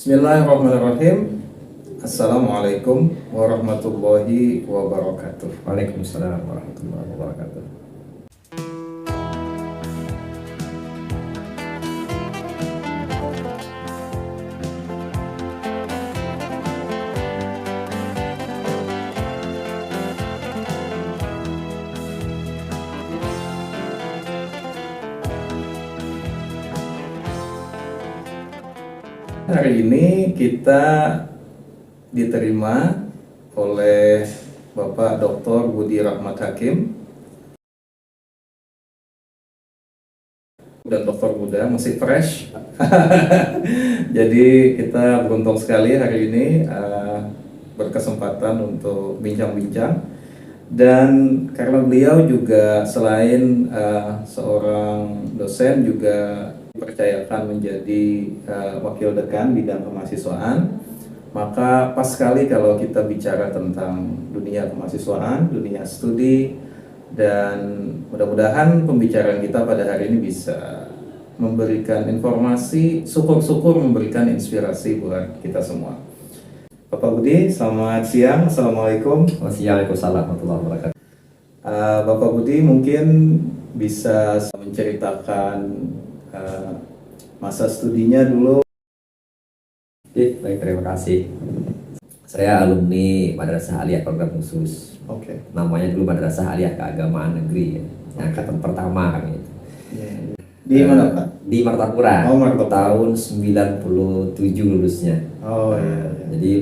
Bismillahirrahmanirrahim. Assalamualaikum warahmatullahi wabarakatuh. Waalaikumsalam warahmatullahi wabarakatuh. Hari ini kita diterima oleh Bapak Dr. Budi Rahmat Hakim dan Dr. Buda masih fresh. Jadi kita beruntung sekali hari ini berkesempatan untuk bincang-bincang, dan karena beliau juga selain seorang dosen juga dipercayakan menjadi wakil dekan bidang kemahasiswaan, maka pas sekali kalau kita bicara tentang dunia kemahasiswaan, dunia studi, dan mudah-mudahan pembicaraan kita pada hari ini bisa memberikan informasi, syukur-syukur memberikan inspirasi buat kita semua. Bapak Budi, selamat siang. Assalamualaikum. Waalaikumsalam warahmatullahi wabarakatuh. Bapak Budi mungkin bisa menceritakan masa studinya dulu. Oke, baik, terima kasih. Saya alumni Madrasah Aliyah Program Khusus. Oke. Namanya dulu Madrasah Aliyah Keagamaan Negeri, ya. Angkatan pertama kami itu. Di mana, Pak? Di Martapura. Oh, Martapura. Tahun 97 lulusnya. Oh iya. Jadi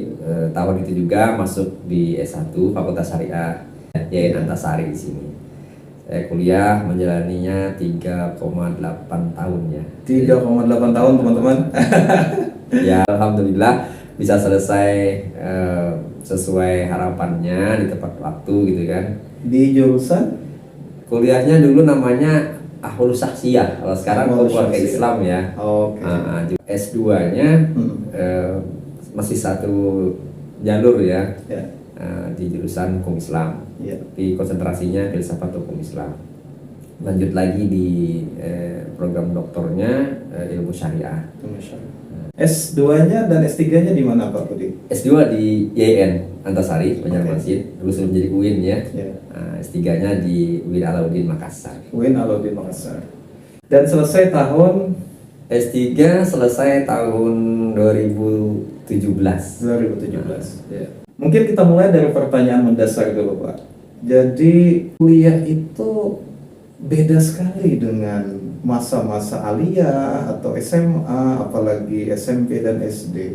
tahun itu juga masuk di S1 Fakultas Syariah YAIN Antasari di sini. Saya kuliah menjalaninya 3,8 tahun ya. 3,8 tahun, teman-teman. Ya, alhamdulillah bisa selesai sesuai harapannya di tepat waktu gitu kan. Di jurusan? Kuliahnya dulu namanya Ahlul Syakhsiyah, kalau sekarang Ahlul keluarga Syakhsiyah. Islam ya. Oke. S2-nya masih satu jalur ya, Ya. di jurusan Hukum Islam. Ya. Di konsentrasinya filsafat hukum Islam. Lanjut lagi di program doktornya ilmu syariah. S2-nya dan S3-nya di mana, Pak Budi? S2 di YAIN Antasari, Banjarmasin, dulu sebelum jadi UIN ya. Ya. S3-nya di UIN Alauddin Makassar. UIN Alauddin Makassar. Dan selesai tahun S3 selesai tahun 2017. 2017. Ya. Mungkin kita mulai dari pertanyaan mendasar dulu, Pak. Jadi kuliah itu beda sekali dengan masa-masa aliyah atau SMA, apalagi SMP dan SD.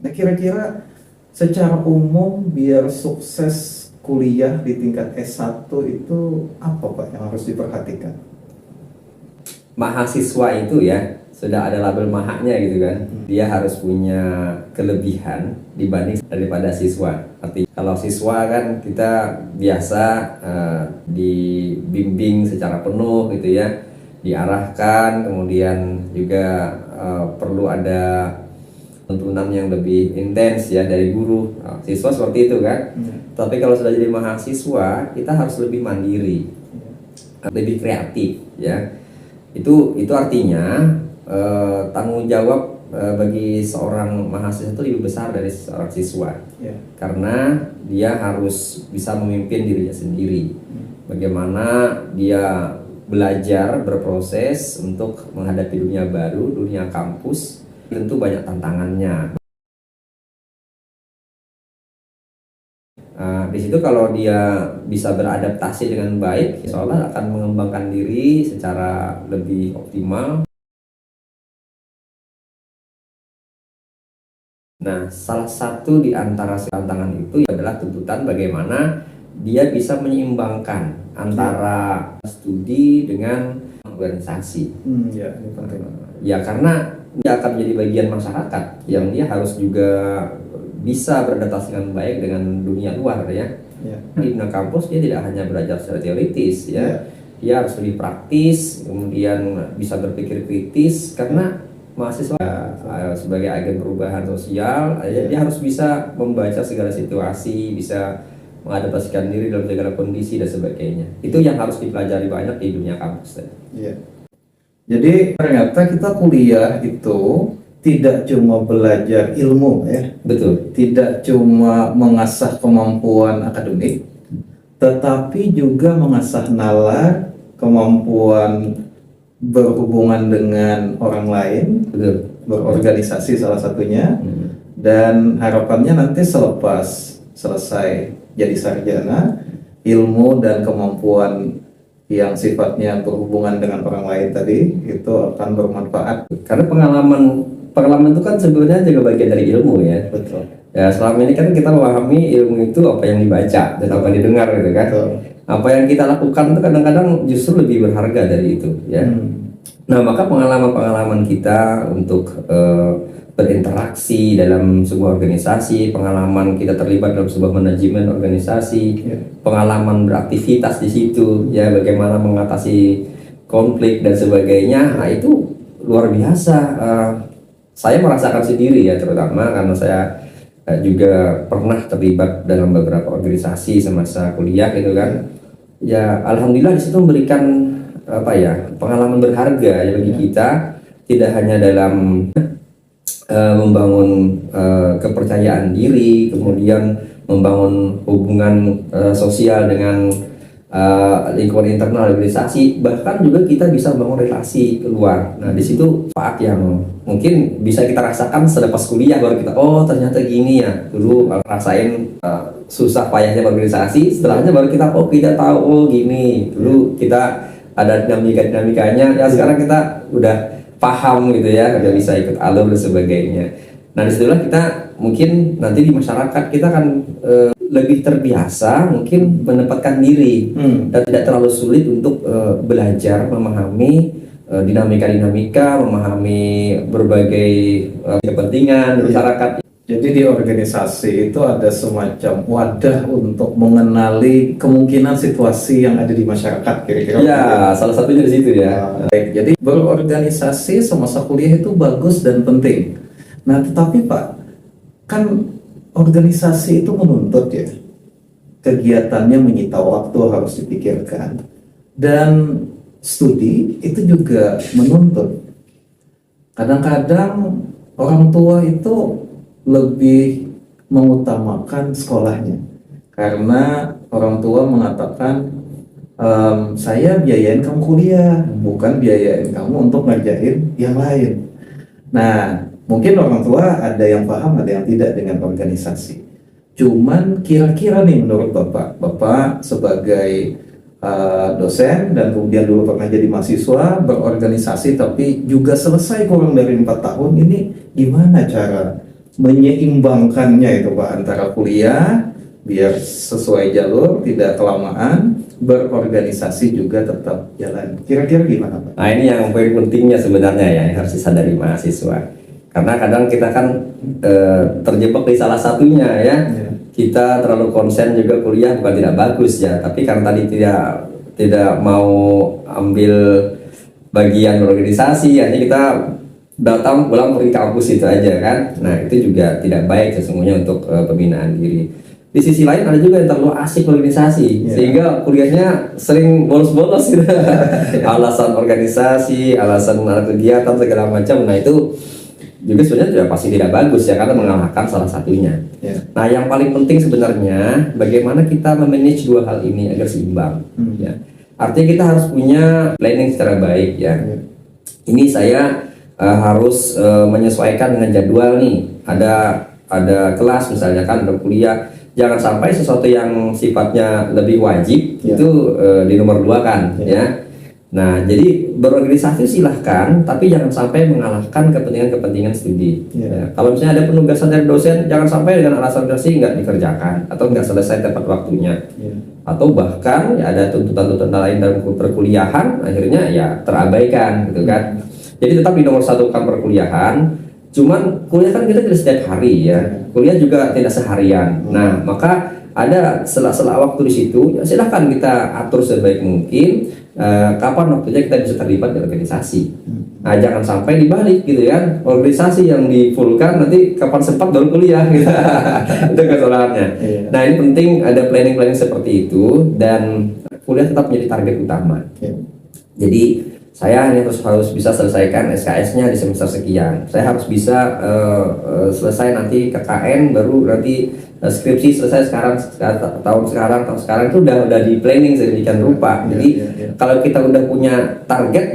Nah, kira-kira secara umum biar sukses kuliah di tingkat S1 itu apa, Pak, yang harus diperhatikan? Mahasiswa itu ya sudah ada label mahaknya gitu kan. Dia harus punya kelebihan dibanding daripada siswa. Artinya kalau siswa kan kita biasa dibimbing secara penuh gitu ya, diarahkan, kemudian juga perlu ada tuntunan yang lebih intens ya dari guru. Siswa seperti itu kan. Tapi kalau sudah jadi mahasiswa, kita harus lebih mandiri, lebih kreatif ya. Itu artinya tanggung jawab bagi seorang mahasiswa itu lebih besar dari seorang siswa. Karena dia harus bisa memimpin dirinya sendiri. Bagaimana dia belajar, berproses untuk menghadapi dunia baru, dunia kampus, tentu banyak tantangannya. Di situ kalau dia bisa beradaptasi dengan baik, insya Allah akan mengembangkan diri secara lebih optimal. Nah, salah satu di antara tantangan itu adalah tuntutan bagaimana dia bisa menyeimbangkan antara studi dengan organisasi. Ya, ini penting. Ya, karena dia akan menjadi bagian masyarakat yang dia harus juga bisa beradaptasi dengan baik dengan dunia luar ya. Di dunia kampus dia tidak hanya belajar secara teoritis ya. Dia harus lebih praktis, kemudian bisa berpikir kritis, karena mahasiswa sebagai agen perubahan sosial, dia harus bisa membaca segala situasi, bisa mengadaptasikan diri dalam segala kondisi dan sebagainya. Itu yang harus dipelajari banyak di dunia kampus. Jadi ternyata kita kuliah itu tidak cuma belajar ilmu ya, Betul. tidak cuma mengasah kemampuan akademik, tetapi juga mengasah nalar, kemampuan berhubungan dengan orang lain, Betul. berorganisasi salah satunya, dan harapannya nanti selepas selesai jadi sarjana, ilmu dan kemampuan yang sifatnya berhubungan dengan orang lain tadi itu akan bermanfaat. Karena pengalaman itu kan sebenarnya juga bagian dari ilmu ya. Betul. Ya selama ini kan kita memahami ilmu itu apa yang dibaca dan apa yang didengar gitu kan. Betul. Apa yang kita lakukan itu kadang-kadang justru lebih berharga dari itu ya. Nah maka pengalaman-pengalaman kita untuk berinteraksi dalam sebuah organisasi, pengalaman kita terlibat dalam sebuah manajemen organisasi, pengalaman beraktivitas di situ, ya bagaimana mengatasi konflik dan sebagainya, nah itu luar biasa. Saya merasakan sendiri ya, terutama karena saya juga pernah terlibat dalam beberapa organisasi semasa kuliah gitu kan. Ya alhamdulillah di situ memberikan apa ya pengalaman berharga ya bagi kita, tidak hanya dalam membangun kepercayaan diri, kemudian membangun hubungan sosial dengan lingkungan internal organisasi, bahkan juga kita bisa membangun relasi keluar. Nah di situ manfaat yang mungkin bisa kita rasakan selepas kuliah, baru kita oh ternyata gini ya, dulu rasain susah payahnya organisasi, setelahnya baru kita oh kita tahu oh gini, dulu kita ada dinamikanya, ya sekarang kita udah paham gitu ya, udah bisa ikut alur dan sebagainya. Nah disitulah kita mungkin nanti di masyarakat kita akan lebih terbiasa mungkin menempatkan diri dan tidak terlalu sulit untuk belajar memahami dinamika-dinamika, memahami berbagai kepentingan masyarakat. Jadi di organisasi itu ada semacam wadah untuk mengenali kemungkinan situasi yang ada di masyarakat kira-kira. Ya, salah satunya di situ ya. Baik, jadi berorganisasi semasa kuliah itu bagus dan penting. Nah, tetapi Pak, kan organisasi itu menuntut ya. Kegiatannya menyita waktu, harus dipikirkan. Dan studi itu juga menuntut. Kadang-kadang orang tua itu lebih mengutamakan sekolahnya karena orang tua mengatakan saya biayain kamu kuliah, bukan biayain kamu untuk ngerjain yang lain. Nah, mungkin orang tua ada yang paham, ada yang tidak dengan organisasi. Cuman kira-kira nih menurut Bapak sebagai dosen dan kemudian dulu pernah jadi mahasiswa berorganisasi tapi juga selesai kurang dari 4 tahun, ini gimana cara menyeimbangkannya itu Pak antara kuliah biar sesuai jalur, tidak kelamaan, berorganisasi juga tetap jalan. Kira-kira gimana Pak? Nah ini yang poin pentingnya sebenarnya ya, yang harus disadari mahasiswa. Karena kadang kita kan terjebak di salah satunya ya. Kita terlalu konsen juga kuliah bukan tidak bagus ya, tapi karena tadi tidak mau ambil bagian organisasi, hanya kita datang pulang pergi kampus itu aja kan. Nah itu juga tidak baik sesungguhnya untuk pembinaan diri. Di sisi lain ada juga yang terlalu asik organisasi sehingga kuliahnya sering bolos-bolos gitu. Alasan organisasi, alasan kegiatan segala macam. Nah itu juga sebenarnya juga pasti tidak bagus ya, karena mengalahkan salah satunya. Nah yang paling penting sebenarnya bagaimana kita memanage dua hal ini agar seimbang. Ya. Artinya kita harus punya planning secara baik ya. Ini saya harus menyesuaikan dengan jadwal nih. Ada kelas misalnya kan, ada kuliah. Jangan sampai sesuatu yang sifatnya lebih wajib itu dinomor dua kan ya. Nah jadi berorganisasi silahkan, tapi jangan sampai mengalahkan kepentingan studi. Ya. Kalau misalnya ada penugasan dari dosen, jangan sampai dengan alasan organisasi nggak dikerjakan atau nggak selesai tepat waktunya. Atau bahkan ya ada tuntutan-tuntutan lain dalam perkuliahan, akhirnya ya terabaikan gitu kan. Jadi tetap di nomor satu kan perkuliahan. Cuman kuliah kan kita tidak setiap hari ya. Kuliah juga tidak seharian. Nah, maka ada sela-sela waktu di situ. Ya silahkan kita atur sebaik mungkin kapan waktunya kita bisa terlibat di organisasi. Nah, jangan sampai dibalik gitu ya. Organisasi yang difulkan nanti kapan sempat baru kuliah gitu. Itu kesalahannya. Nah, ini penting ada planning-planning seperti itu dan kuliah tetap menjadi target utama. Jadi saya hanya harus bisa selesaikan SKS-nya di semester sekian. Saya harus bisa selesai nanti KKN, baru nanti skripsi selesai tahun sekarang itu udah di planning sedemikian rupa. Jadi kalau kita udah punya target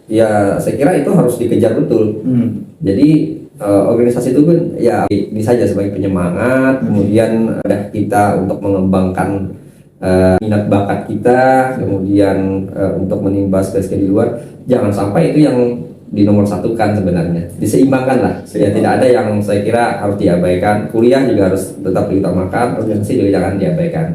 ya saya kira itu harus dikejar betul. Jadi organisasi itu kan ya ini saja sebagai penyemangat, kemudian ada kita untuk mengembangkan minat bakat kita, kemudian untuk menimba skill di luar. Jangan sampai itu yang dinomor satukan, sebenarnya diseimbangkan lah ya, tidak ada yang saya kira harus diabaikan. Kuliah juga harus tetap diutamakan, organisasi juga jangan diabaikan.